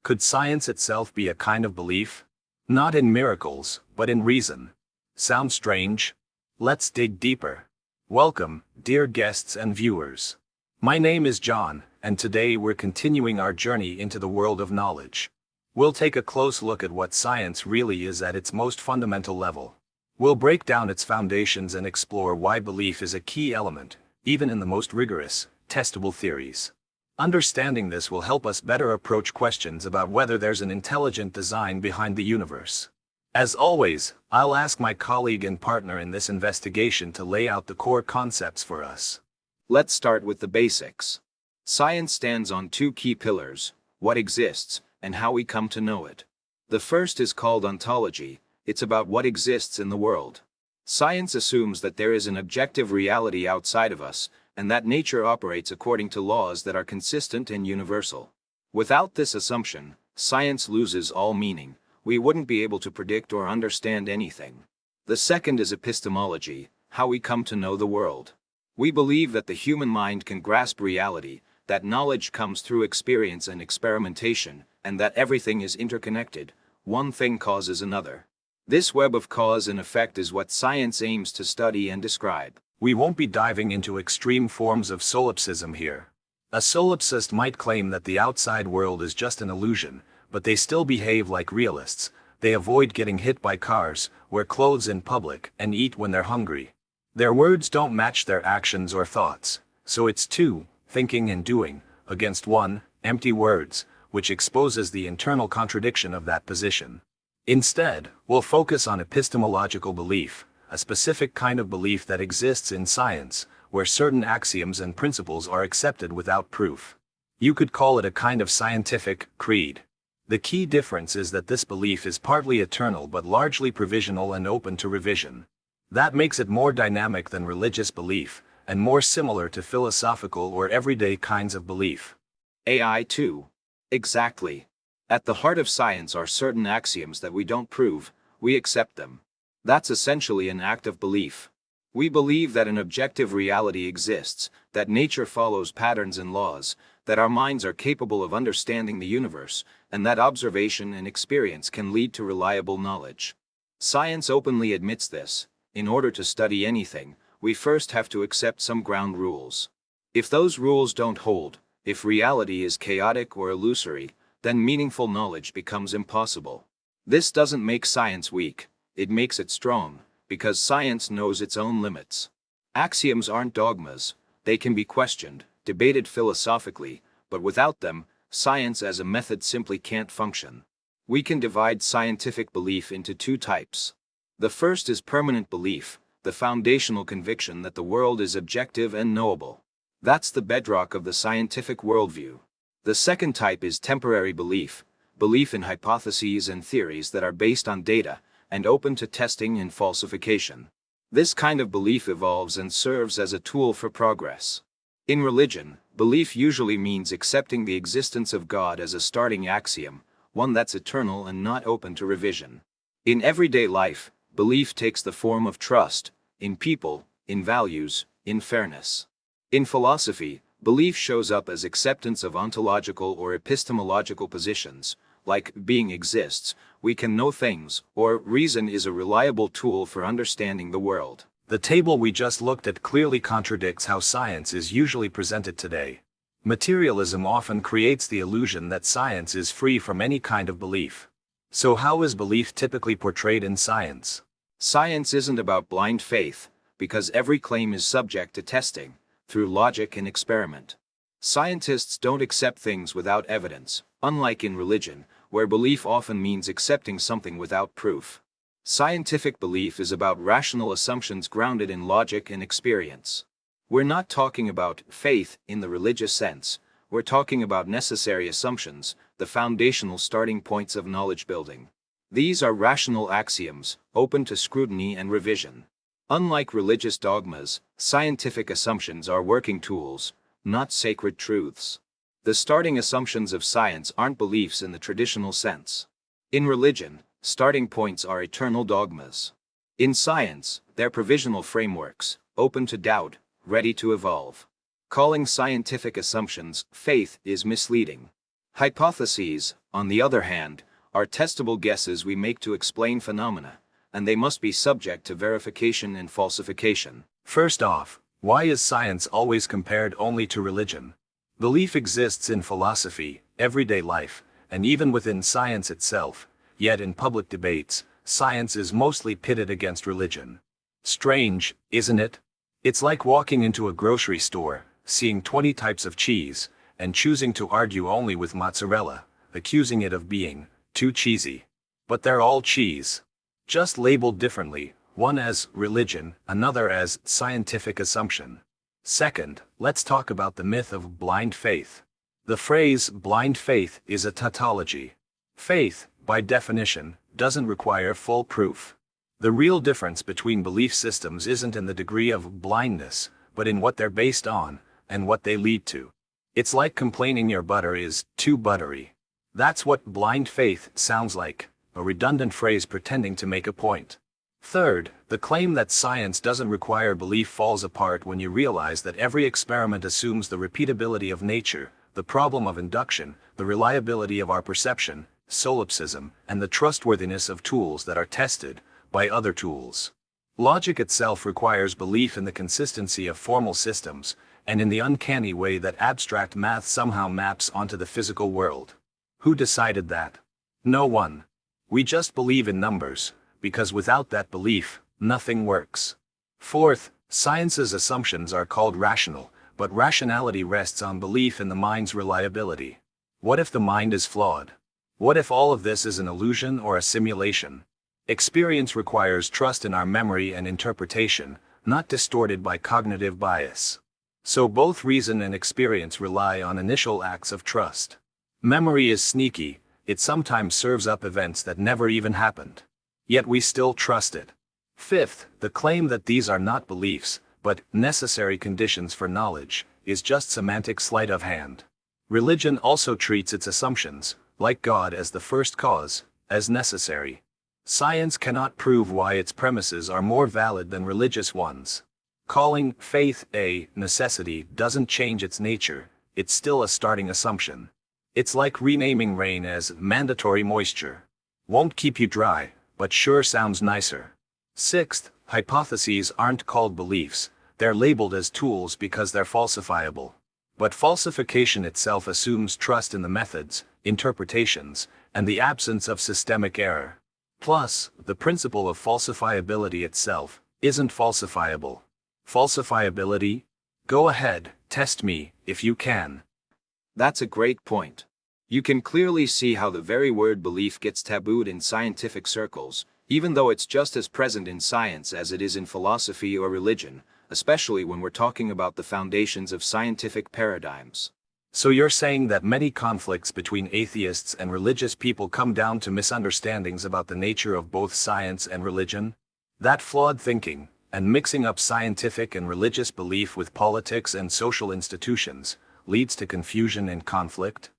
Could science itself be a kind of belief? Not in miracles, but in reason. Sound strange? Let's dig deeper. Welcome, dear guests and viewers. My name is John, and today we're continuing our journey into the world of knowledge. We'll take a close look at what science really is at its most fundamental level. We'll break down its foundations and explore why belief is a key element, even in the most rigorous, testable theories. Understanding this will help us better approach questions about whether there's an intelligent design behind the universe. As always, I'll ask my colleague and partner in this investigation to lay out the core concepts for us. Let's start with the basics. Science stands on two key pillars: what exists, and how we come to know it. The first is called ontology. It's about what exists in the world. Science assumes that there is an objective reality outside of us, and that nature operates according to laws that are consistent and universal. Without this assumption, science loses all meaning. We wouldn't be able to predict or understand anything. The second is epistemology, how we come to know the world. We believe that the human mind can grasp reality, that knowledge comes through experience and experimentation, and that everything is interconnected. One thing causes another. This web of cause and effect is what science aims to study and describe. We won't be diving into extreme forms of solipsism here. A solipsist might claim that the outside world is just an illusion, but they still behave like realists. They avoid getting hit by cars, wear clothes in public, and eat when they're hungry. Their words don't match their actions or thoughts, so it's two, thinking and doing, against one, empty words, which exposes the internal contradiction of that position. Instead, we'll focus on epistemological belief, a specific kind of belief that exists in science, where certain axioms and principles are accepted without proof. You could call it a kind of scientific creed. The key difference is that this belief is partly eternal but largely provisional and open to revision. That makes it more dynamic than religious belief, and more similar to philosophical or everyday kinds of belief. AI too. Exactly. At the heart of science are certain axioms that we don't prove, we accept them. That's essentially an act of belief. We believe that an objective reality exists, that nature follows patterns and laws, that our minds are capable of understanding the universe, and that observation and experience can lead to reliable knowledge. Science openly admits this. In order to study anything, we first have to accept some ground rules. If those rules don't hold, if reality is chaotic or illusory, then meaningful knowledge becomes impossible. This doesn't make science weak. It makes it strong, because science knows its own limits. Axioms aren't dogmas. They can be questioned, debated philosophically, but without them, science as a method simply can't function. We can divide scientific belief into two types. The first is permanent belief, the foundational conviction that the world is objective and knowable. That's the bedrock of the scientific worldview. The second type is temporary belief, belief in hypotheses and theories that are based on data, and open to testing and falsification. This kind of belief evolves and serves as a tool for progress. In religion, belief usually means accepting the existence of God as a starting axiom, one that's eternal and not open to revision. In everyday life, belief takes the form of trust, in people, in values, in fairness. In philosophy, belief shows up as acceptance of ontological or epistemological positions, like being exists, we can know things, or reason is a reliable tool for understanding the world. The table we just looked at clearly contradicts how science is usually presented today. Materialism often creates the illusion that science is free from any kind of belief. So how is belief typically portrayed in science? Science isn't about blind faith, because every claim is subject to testing, through logic and experiment. Scientists don't accept things without evidence, unlike in religion, where belief often means accepting something without proof. Scientific belief is about rational assumptions grounded in logic and experience. We're not talking about faith in the religious sense, we're talking about necessary assumptions, the foundational starting points of knowledge building. These are rational axioms, open to scrutiny and revision. Unlike religious dogmas, scientific assumptions are working tools, not sacred truths. The starting assumptions of science aren't beliefs in the traditional sense. In religion, starting points are eternal dogmas. In science, they're provisional frameworks, open to doubt, ready to evolve. Calling scientific assumptions faith is misleading. Hypotheses, on the other hand, are testable guesses we make to explain phenomena, and they must be subject to verification and falsification. First off, why is science always compared only to religion? Belief exists in philosophy, everyday life, and even within science itself, yet in public debates, science is mostly pitted against religion. Strange, isn't it? It's like walking into a grocery store, seeing 20 types of cheese, and choosing to argue only with mozzarella, accusing it of being too cheesy. But they're all cheese, just labeled differently, one as religion, another as scientific assumption. Second, let's talk about the myth of blind faith. The phrase blind faith is a tautology. Faith, by definition, doesn't require full proof. The real difference between belief systems isn't in the degree of blindness, but in what they're based on, and what they lead to. It's like complaining your butter is too buttery. That's what blind faith sounds like, a redundant phrase pretending to make a point. Third, the claim that science doesn't require belief falls apart when you realize that every experiment assumes the repeatability of nature, the problem of induction, the reliability of our perception, solipsism, and the trustworthiness of tools that are tested by other tools. Logic itself requires belief in the consistency of formal systems, and in the uncanny way that abstract math somehow maps onto the physical world. Who decided that? No one. We just believe in numbers, because without that belief, nothing works. Fourth, science's assumptions are called rational, but rationality rests on belief in the mind's reliability. What if the mind is flawed? What if all of this is an illusion or a simulation? Experience requires trust in our memory and interpretation, not distorted by cognitive bias. So both reason and experience rely on initial acts of trust. Memory is sneaky, it sometimes serves up events that never even happened. Yet we still trust it. Fifth, the claim that these are not beliefs, but necessary conditions for knowledge, is just semantic sleight of hand. Religion also treats its assumptions, like God as the first cause, as necessary. Science cannot prove why its premises are more valid than religious ones. Calling faith a necessity doesn't change its nature, it's still a starting assumption. It's like renaming rain as mandatory moisture. Won't keep you dry, but sure sounds nicer. Sixth, hypotheses aren't called beliefs, they're labeled as tools because they're falsifiable. But falsification itself assumes trust in the methods, interpretations, and the absence of systemic error. Plus, the principle of falsifiability itself isn't falsifiable. Falsifiability? Go ahead, test me, if you can. That's a great point. You can clearly see how the very word belief gets tabooed in scientific circles, even though it's just as present in science as it is in philosophy or religion, especially when we're talking about the foundations of scientific paradigms. So you're saying that many conflicts between atheists and religious people come down to misunderstandings about the nature of both science and religion? That flawed thinking, and mixing up scientific and religious belief with politics and social institutions, leads to confusion and conflict?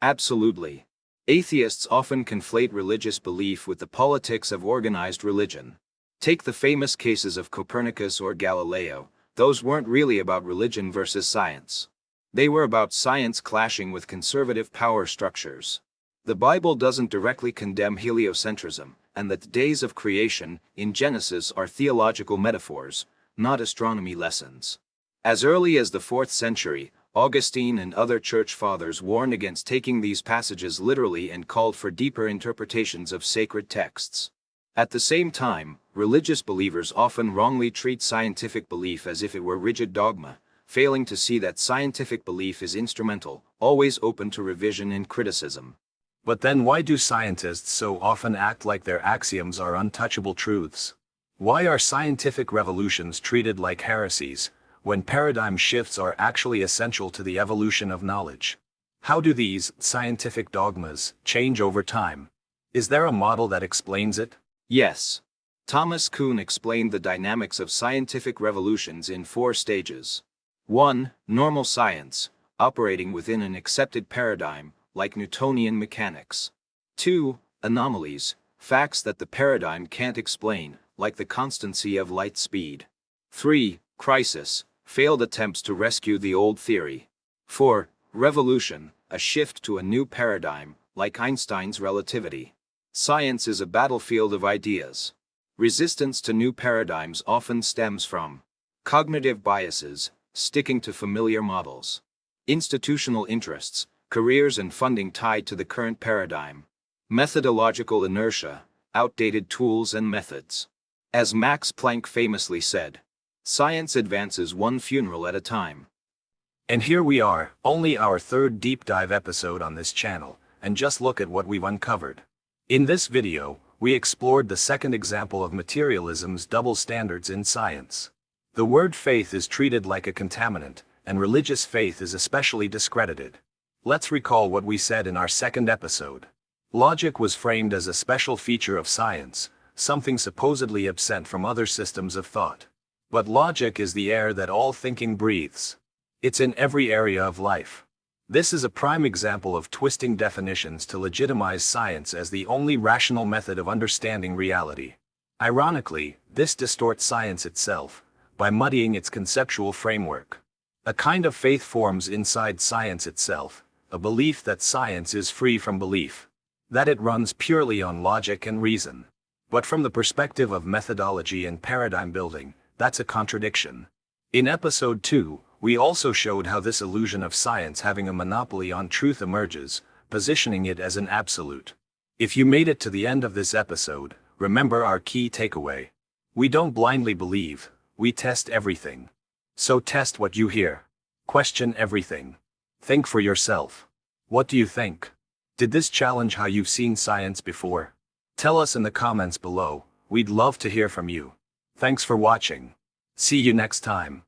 Absolutely. Atheists often conflate religious belief with the politics of organized religion. Take the famous cases of Copernicus or Galileo. Those weren't really about religion versus science. They were about science clashing with conservative power structures. The Bible doesn't directly condemn heliocentrism, and that the days of creation in Genesis are theological metaphors, not astronomy lessons. As early as the 4th century, Augustine and other church fathers warned against taking these passages literally and called for deeper interpretations of sacred texts. At the same time, religious believers often wrongly treat scientific belief as if it were rigid dogma, failing to see that scientific belief is instrumental, always open to revision and criticism. But then why do scientists so often act like their axioms are untouchable truths? Why are scientific revolutions treated like heresies, when paradigm shifts are actually essential to the evolution of knowledge? How do these scientific dogmas change over time? Is there a model that explains it? Yes. Thomas Kuhn explained the dynamics of scientific revolutions in 4 stages. 1. Normal science, operating within an accepted paradigm, like Newtonian mechanics. 2. Anomalies, facts that the paradigm can't explain, like the constancy of light speed. 3. Crisis, failed attempts to rescue the old theory. 4. Revolution, a shift to a new paradigm, like Einstein's relativity. Science is a battlefield of ideas. Resistance to new paradigms often stems from cognitive biases, sticking to familiar models, institutional interests, careers and funding tied to the current paradigm, methodological inertia, outdated tools and methods. As Max Planck famously said, science advances one funeral at a time. And here we are, only our third deep dive episode on this channel, and just look at what we've uncovered. In this video, we explored the second example of materialism's double standards in science. The word faith is treated like a contaminant, and religious faith is especially discredited. Let's recall what we said in our second episode. Logic was framed as a special feature of science, something supposedly absent from other systems of thought. But logic is the air that all thinking breathes. It's in every area of life. This is a prime example of twisting definitions to legitimize science as the only rational method of understanding reality. Ironically, this distorts science itself, by muddying its conceptual framework. A kind of faith forms inside science itself, a belief that science is free from belief, that it runs purely on logic and reason. But from the perspective of methodology and paradigm building, that's a contradiction. In episode 2, we also showed how this illusion of science having a monopoly on truth emerges, positioning it as an absolute. If you made it to the end of this episode, remember our key takeaway. We don't blindly believe, we test everything. So test what you hear. Question everything. Think for yourself. What do you think? Did this challenge how you've seen science before? Tell us in the comments below, we'd love to hear from you. Thanks for watching. See you next time.